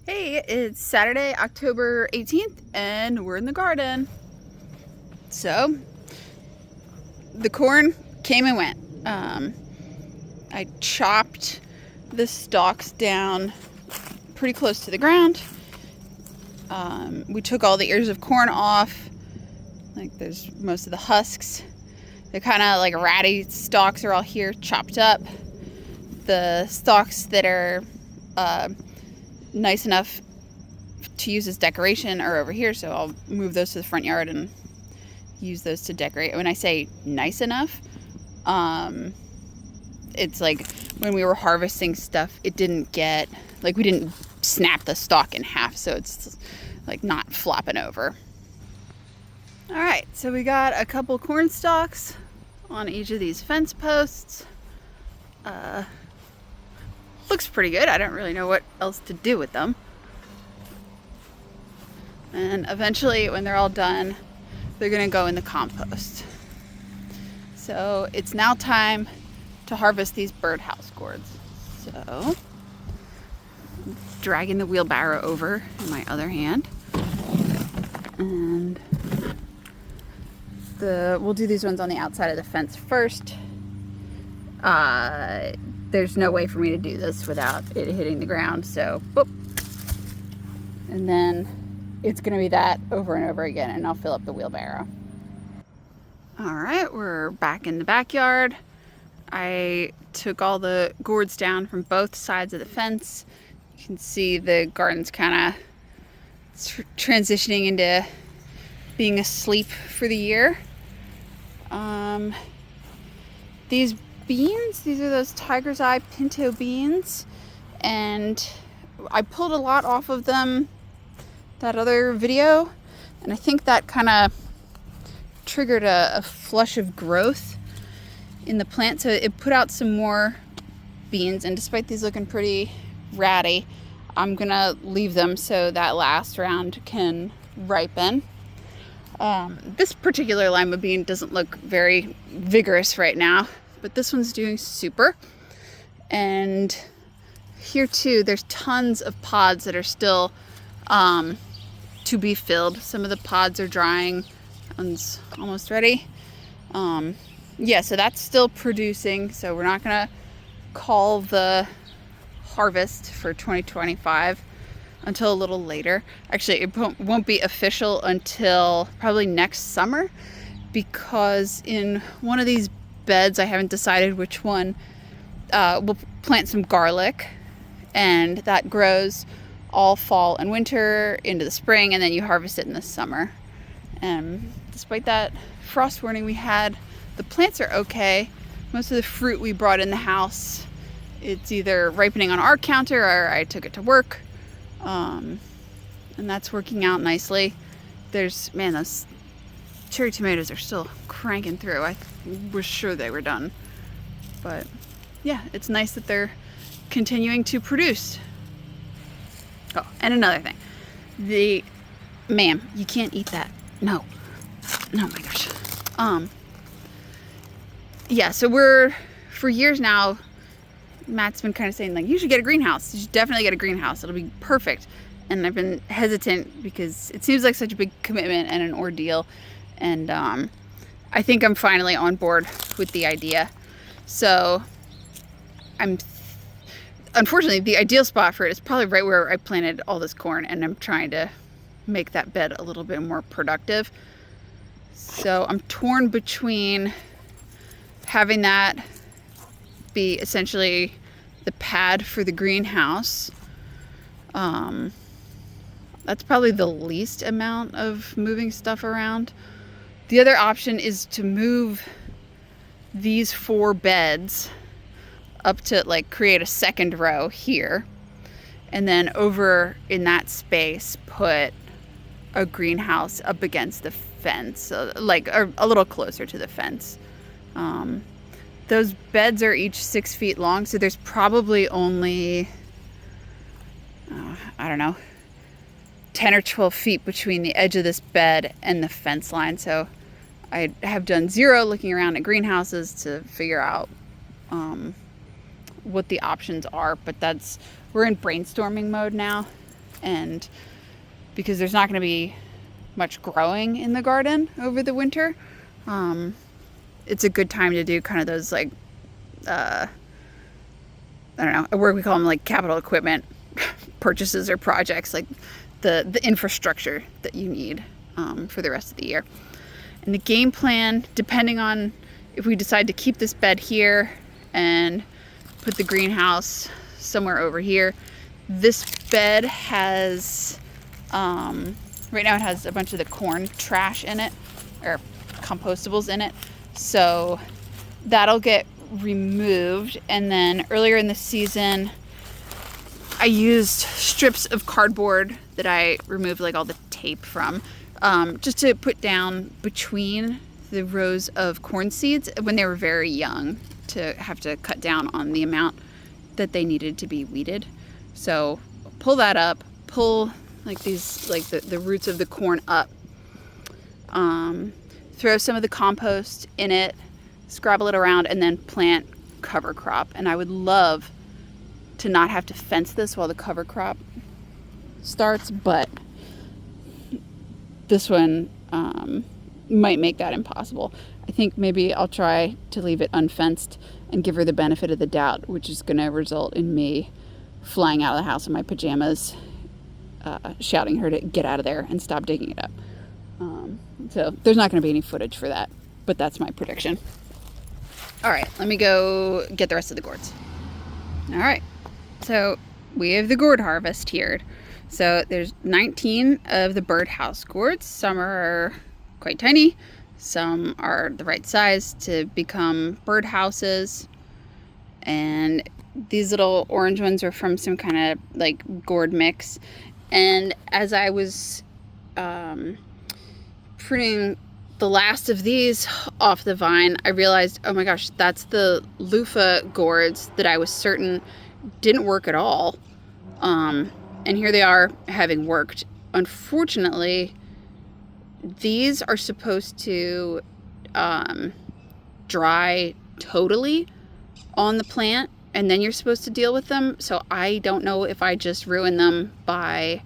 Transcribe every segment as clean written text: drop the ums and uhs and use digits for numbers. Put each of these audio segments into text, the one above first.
Hey, it's Saturday, October 18th, and we're in the garden. So, the corn came and went. I chopped the stalks down pretty close to the ground. We took all the ears of corn off. Like, there's most of the husks. They're kind of like ratty stalks are all here, chopped up. The stalks that are nice enough to use as decoration are over here, so I'll move those to the front yard and use those to decorate. When I say nice enough, it's like when we were harvesting stuff, it didn't get, like, we didn't snap the stalk in half, so it's like not flopping over. All right, so we got a couple corn stalks on each of these fence posts. Looks pretty good. I don't really know what else to do with them. And eventually, when they're all done, they're gonna go in the compost. So it's now time to harvest these birdhouse gourds. So, dragging the wheelbarrow over in my other hand. And we'll do these ones on the outside of the fence first. There's no way for me to do this without it hitting the ground, so whoop. And then it's gonna be that over and over again, and I'll fill up the wheelbarrow. All right, we're back in the backyard. I took all the gourds down from both sides of the fence. You can see the garden's kind of transitioning into being asleep for the year. These beans, these are those tiger's eye pinto beans, and I pulled a lot off of them that other video, and I think that kind of triggered a flush of growth in the plant, so it put out some more beans. And despite these looking pretty ratty, I'm gonna leave them so that last round can ripen. This particular lima bean doesn't look very vigorous right now, but this one's doing super. And here too, there's tons of pods that are still to be filled. Some of the pods are drying. One's almost ready. Yeah, so that's still producing. So we're not gonna call the harvest for 2025 until a little later. Actually, it won't be official until probably next summer, because in one of these beds, I haven't decided which one, we'll plant some garlic, and that grows all fall and winter into the spring, and then you harvest it in the summer. And despite that frost warning we had, the plants are okay. Most of the fruit we brought in the house, it's either ripening on our counter or I took it to work, and that's working out nicely. Man, those cherry tomatoes are still cranking through. I was sure they were done, but yeah, it's nice that they're continuing to produce. Oh, and another thing, ma'am, you can't eat that. No, my gosh. Yeah, so for years now, Matt's been kind of saying, like, you should get a greenhouse. You should definitely get a greenhouse. It'll be perfect. And I've been hesitant because it seems like such a big commitment and an ordeal. And I think I'm finally on board with the idea. So unfortunately, the ideal spot for it is probably right where I planted all this corn, and I'm trying to make that bed a little bit more productive. So I'm torn between having that be essentially the pad for the greenhouse. That's probably the least amount of moving stuff around. The other option is to move these 4 beds up to, like, create a second row here, and then over in that space put a greenhouse up against the fence, like a little closer to the fence. Those beds are each 6 feet long, so there's probably only, I don't know, 10 or 12 feet between the edge of this bed and the fence line. So I have done zero looking around at greenhouses to figure out what the options are, but we're in brainstorming mode now. And because there's not going to be much growing in the garden over the winter, it's a good time to do kind of those like, I don't know, at work we call them like capital equipment purchases or projects, like the infrastructure that you need for the rest of the year. And the game plan, depending on if we decide to keep this bed here and put the greenhouse somewhere over here. This bed has, right now it has a bunch of the corn trash in it, or compostables in it. So that'll get removed. And then earlier in the season, I used strips of cardboard that I removed like all the tape from, just to put down between the rows of corn seeds when they were very young, to have to cut down on the amount that they needed to be weeded. So pull that up, pull like these, like the roots of the corn up, throw some of the compost in it, scrabble it around, and then plant cover crop. And I would love to not have to fence this while the cover crop starts, but this one might make that impossible. I think maybe I'll try to leave it unfenced and give her the benefit of the doubt, which is going to result in me flying out of the house in my pajamas, shouting her to get out of there and stop digging it up. So there's not going to be any footage for that, but that's my prediction. All right, let me go get the rest of the gourds. All right, so we have the gourd harvest here. So there's 19 of the birdhouse gourds. Some are quite tiny. Some are the right size to become birdhouses. And these little orange ones are from some kind of like gourd mix. And as I was pruning the last of these off the vine, I realized, oh my gosh, that's the loofah gourds that I was certain didn't work at all. And here they are having worked. Unfortunately, these are supposed to dry totally on the plant, and then you're supposed to deal with them. So I don't know if I just ruin them by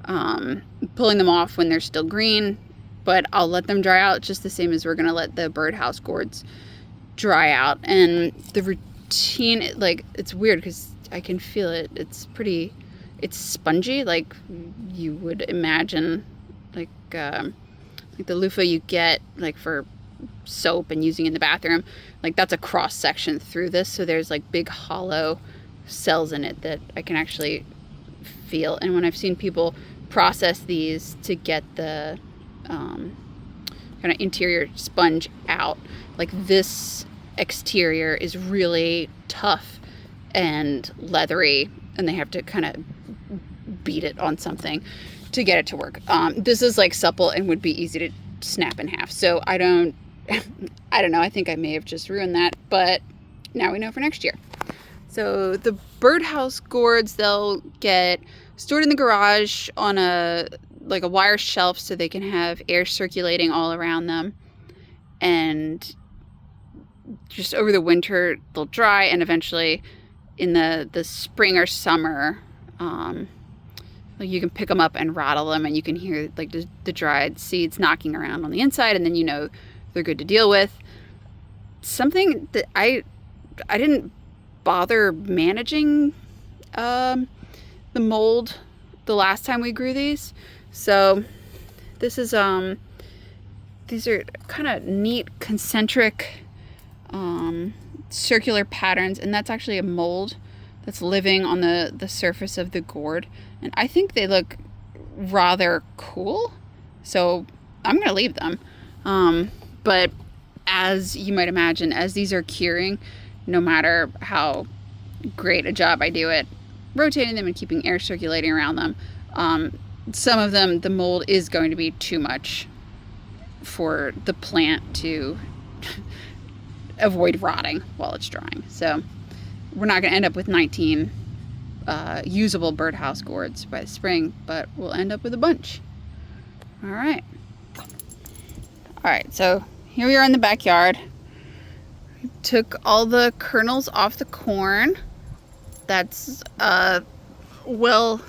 pulling them off when they're still green, but I'll let them dry out just the same as we're going to let the birdhouse gourds dry out. And the routine, like, it's weird because I can feel it. It's spongy, like you would imagine, like the loofah you get like for soap and using in the bathroom. Like that's a cross section through this, so there's like big hollow cells in it that I can actually feel. And when I've seen people process these to get the kind of interior sponge out, like this exterior is really tough and leathery, and they have to kind of beat it on something to get it to work. This is like supple and would be easy to snap in half. So I don't know. I think I may have just ruined that, but now we know for next year. So the birdhouse gourds, they'll get stored in the garage on a wire shelf so they can have air circulating all around them. And just over the winter, they'll dry, and eventually in the spring or summer, you can pick them up and rattle them, and you can hear like the dried seeds knocking around on the inside, and then you know they're good to deal with. Something that I didn't bother managing the mold the last time we grew these. So this is these are kind of neat concentric circular patterns, and that's actually a mold that's living on the surface of the gourd, and I think they look rather cool, so I'm gonna leave them. But as you might imagine, as these are curing, no matter how great a job I do at rotating them and keeping air circulating around them, some of them, the mold is going to be too much for the plant to avoid rotting while it's drying. So we're not going to end up with 19 usable birdhouse gourds by the spring, but we'll end up with a bunch. All right. So here we are in the backyard. Took all the kernels off the corn. That's well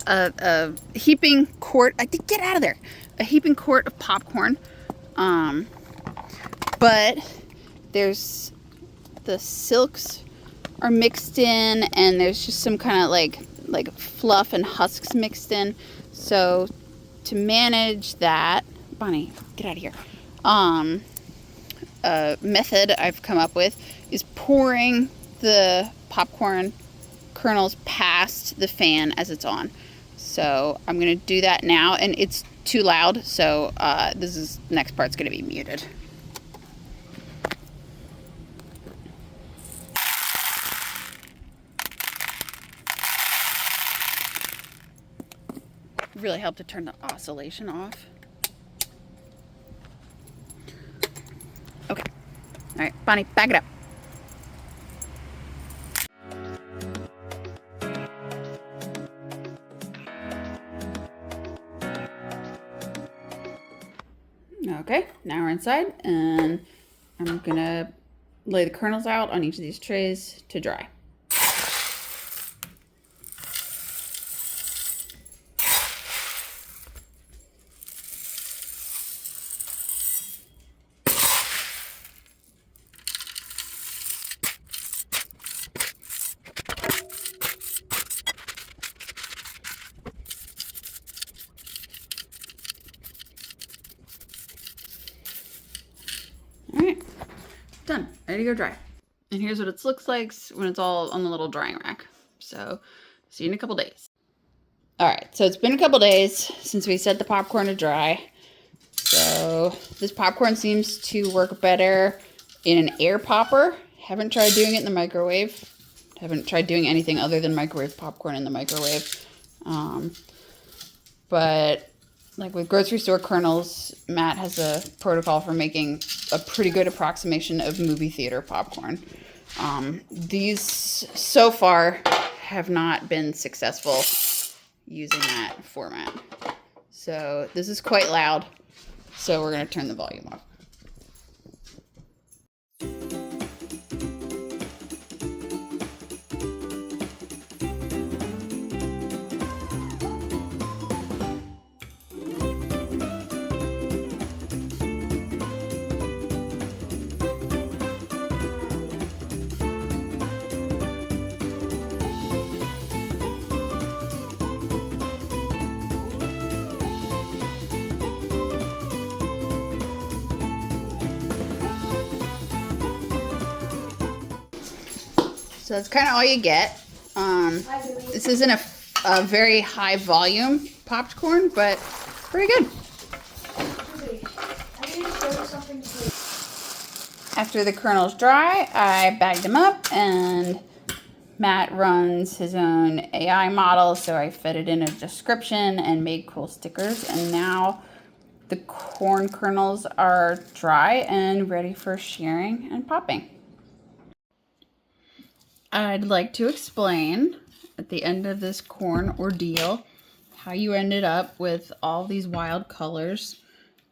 a heaping quart. I did get out of there. A heaping quart of popcorn. But there's the silks are mixed in, and there's just some kind of like fluff and husks mixed in. So to manage that, Bonnie, get out of here. A method I've come up with is pouring the popcorn kernels past the fan as it's on. So I'm gonna do that now, and it's too loud, so next part's gonna be muted. Really helped to turn the oscillation off. Okay. All right, Bonnie, back it up. Okay, now we're inside, and I'm gonna lay the kernels out on each of these trays to dry. Alright, done. Ready to go dry. And here's what it looks like when it's all on the little drying rack. So, see you in a couple days. Alright, so it's been a couple days since we set the popcorn to dry. So, this popcorn seems to work better in an air popper. Haven't tried doing it in the microwave. Haven't tried doing anything other than microwave popcorn in the microwave. But like with grocery store kernels, Matt has a protocol for making a pretty good approximation of movie theater popcorn. These so far have not been successful using that format. So this is quite loud, so we're going to turn the volume off. So that's kind of all you get. This isn't a very high volume popcorn, but pretty good. After the kernels dry, I bagged them up, and Matt runs his own AI model, so I fed it in a description and made cool stickers. And now the corn kernels are dry and ready for shearing and popping. I'd like to explain at the end of this corn ordeal how you ended up with all these wild colors.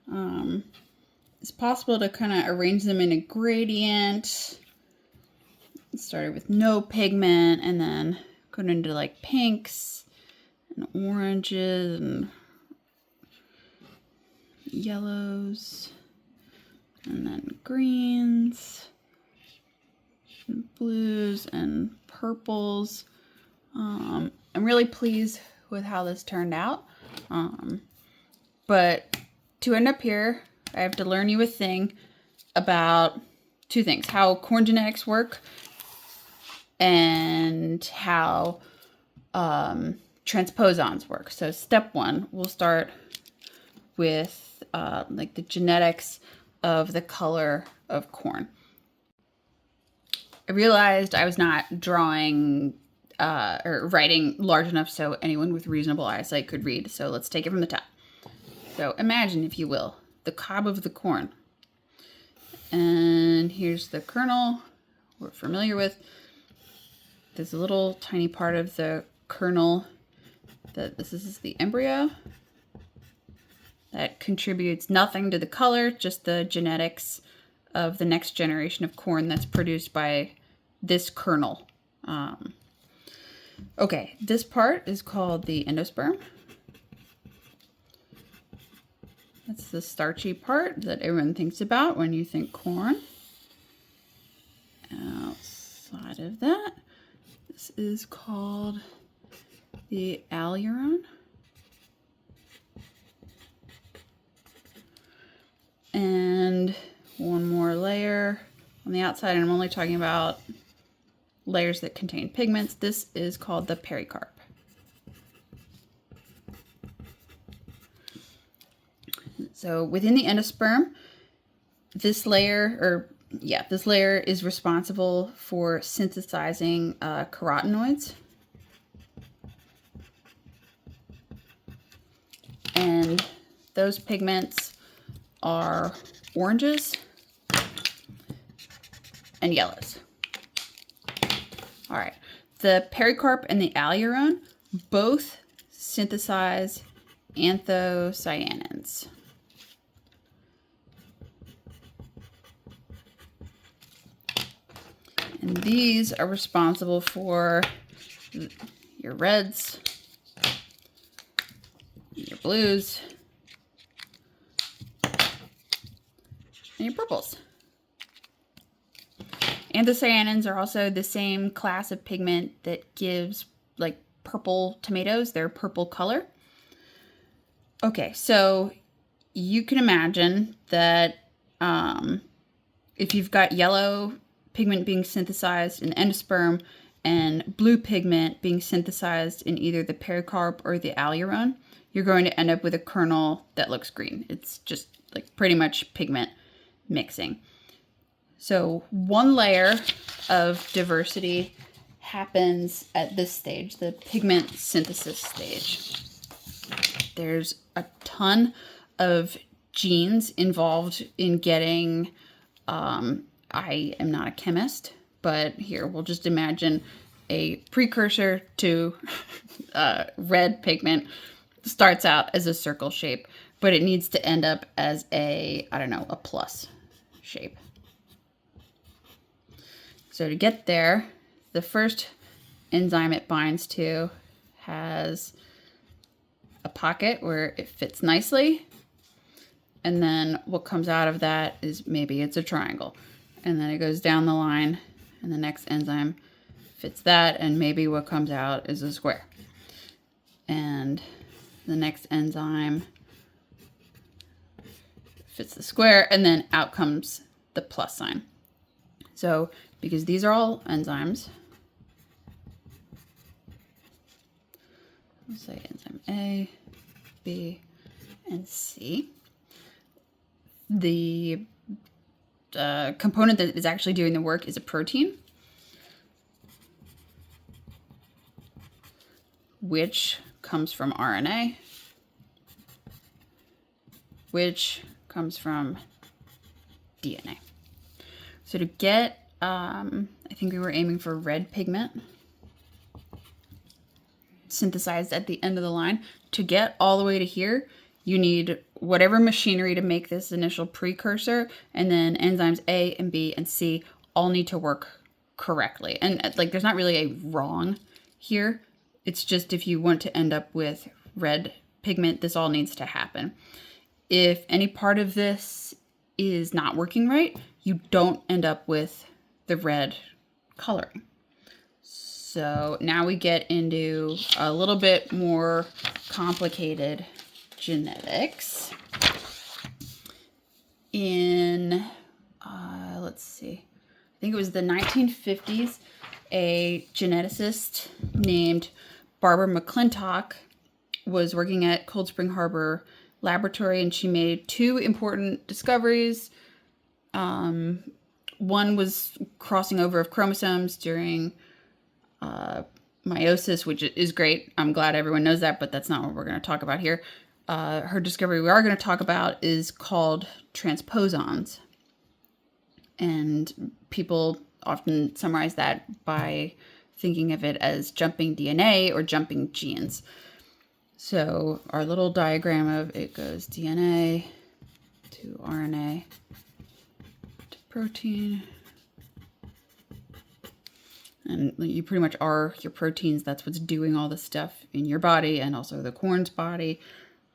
It's possible to kind of arrange them in a gradient. It started with no pigment and then going into like pinks and oranges and yellows and then greens. Blues and purples. I'm really pleased with how this turned out. But to end up here, I have to learn you a thing about two things: how corn genetics work and how transposons work. So step one, we'll start with like the genetics of the color of corn. I realized I was not drawing or writing large enough so anyone with reasonable eyesight could read. So let's take it from the top. So imagine, if you will, the cob of the corn. And here's the kernel we're familiar with. There's a little tiny part of the kernel that this is the embryo. That contributes nothing to the color, just the genetics of the next generation of corn that's produced by this kernel. Okay, this part is called the endosperm. That's the starchy part that everyone thinks about when you think corn. Outside of that, this is called the aleurone. And one more layer on the outside, and I'm only talking about layers that contain pigments. This is called the pericarp. So within the endosperm, this layer is responsible for synthesizing carotenoids. And those pigments are oranges and yellows. All right, the pericarp and the aleurone both synthesize anthocyanins. And these are responsible for your reds, your blues, and your purples. Anthocyanins are also the same class of pigment that gives like purple tomatoes their purple color. Okay, so you can imagine that if you've got yellow pigment being synthesized in the endosperm and blue pigment being synthesized in either the pericarp or the aleurone, you're going to end up with a kernel that looks green. It's just like pretty much pigment mixing. So one layer of diversity happens at this stage, the pigment synthesis stage. There's a ton of genes involved in getting, I am not a chemist, but here we'll just imagine a precursor to red pigment starts out as a circle shape, but it needs to end up as a, I don't know, a plus shape. So to get there, the first enzyme it binds to has a pocket where it fits nicely. And then what comes out of that is maybe it's a triangle. And then it goes down the line and the next enzyme fits that. And maybe what comes out is a square. And the next enzyme fits the square, and then out comes the plus sign. So because these are all enzymes, let's say enzyme A, B, and C. The component that is actually doing the work is a protein, which comes from RNA, which comes from DNA. So to get, I think we were aiming for red pigment synthesized at the end of the line. To get all the way to here, you need whatever machinery to make this initial precursor, and then enzymes A and B and C all need to work correctly. And like, there's not really a wrong here. It's just if you want to end up with red pigment, this all needs to happen. If any part of this is not working right, you don't end up with the red coloring. So now we get into a little bit more complicated genetics. In, let's see, I think it was the 1950s, a geneticist named Barbara McClintock was working at Cold Spring Harbor Laboratory, and she made two important discoveries. One was crossing over of chromosomes during meiosis, which is great. I'm glad everyone knows that, but that's not what we're going to talk about here. Her discovery we are going to talk about is called transposons. And people often summarize that by thinking of it as jumping DNA or jumping genes. So our little diagram of it goes DNA to RNA to protein And you pretty much are your proteins. That's what's doing all the stuff in your body and also the corn's body.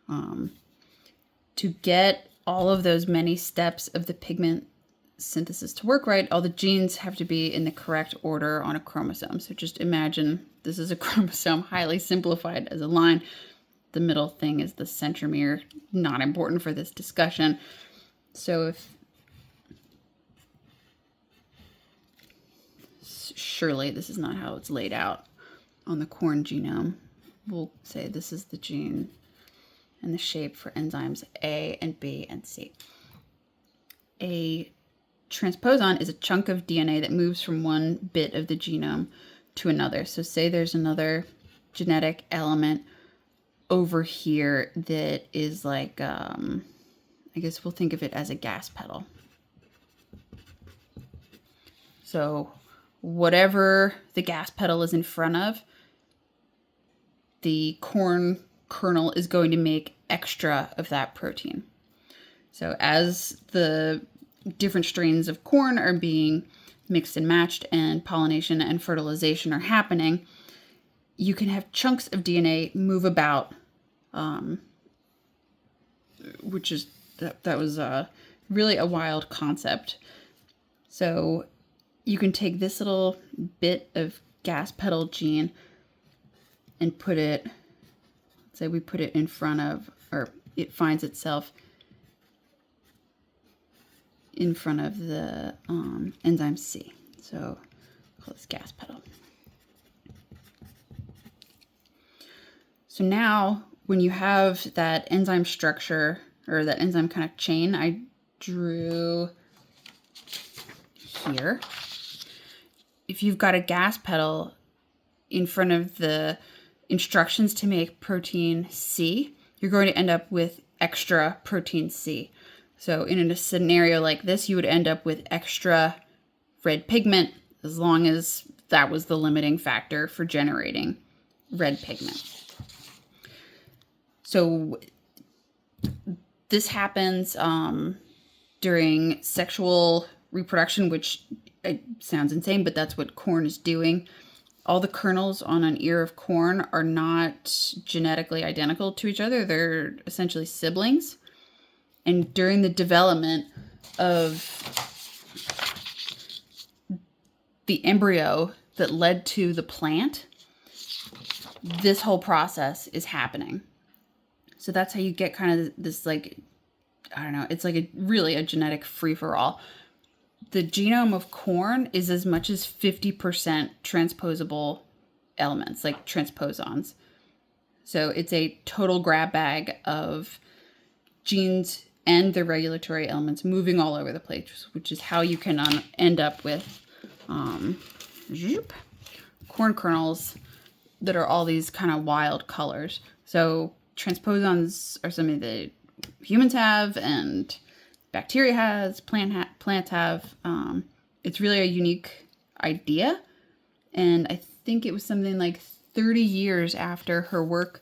To get all of those many steps of the pigment synthesis to work right, all the genes have to be in the correct order on a chromosome. So just imagine this is a chromosome, highly simplified as a line. The middle thing is the centromere, not important for this discussion. So surely this is not how it's laid out on the corn genome. We'll say this is the gene and the shape for enzymes A and B and C. A transposon is a chunk of DNA that moves from one bit of the genome to another. So say there's another genetic element over here that is like, I guess we'll think of it as a gas pedal. So whatever the gas pedal is in front of, the corn kernel is going to make extra of that protein. So as the different strains of corn are being mixed and matched and pollination and fertilization are happening, you can have chunks of DNA move about, which is, that was really a wild concept. So you can take this little bit of gas pedal gene and put it, say we put it in front of, or it finds itself in front of the enzyme C. So I'll call this gas pedal. So now when you have that enzyme structure or that enzyme kind of chain I drew here, if you've got a gas pedal in front of the instructions to make protein C, you're going to end up with extra protein C. So in a scenario like this, you would end up with extra red pigment as long as that was the limiting factor for generating red pigment. So this happens during sexual reproduction, which sounds insane, but that's what corn is doing. All the kernels on an ear of corn are not genetically identical to each other. They're essentially siblings. And during the development of the embryo that led to the plant, this whole process is happening. So that's how you get kind of this, like, I don't know, it's like really a genetic free-for-all. The genome of corn is as much as 50% transposable elements, like transposons. So it's a total grab bag of genes and the regulatory elements moving all over the place, which is how you can end up with corn kernels that are all these kind of wild colors. So transposons are something that humans have and bacteria has, plants have. It's really a unique idea. And I think it was something like 30 years after her work,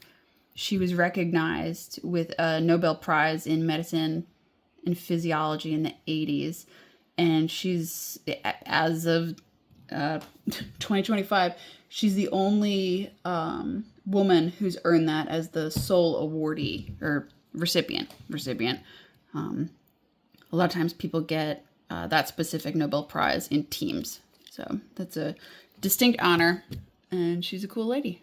she was recognized with a Nobel Prize in medicine and physiology in the 80s. And she's, as of 2025, she's the only woman who's earned that as the sole awardee or recipient. A lot of times people get that specific Nobel Prize in teams. So that's a distinct honor, and she's a cool lady.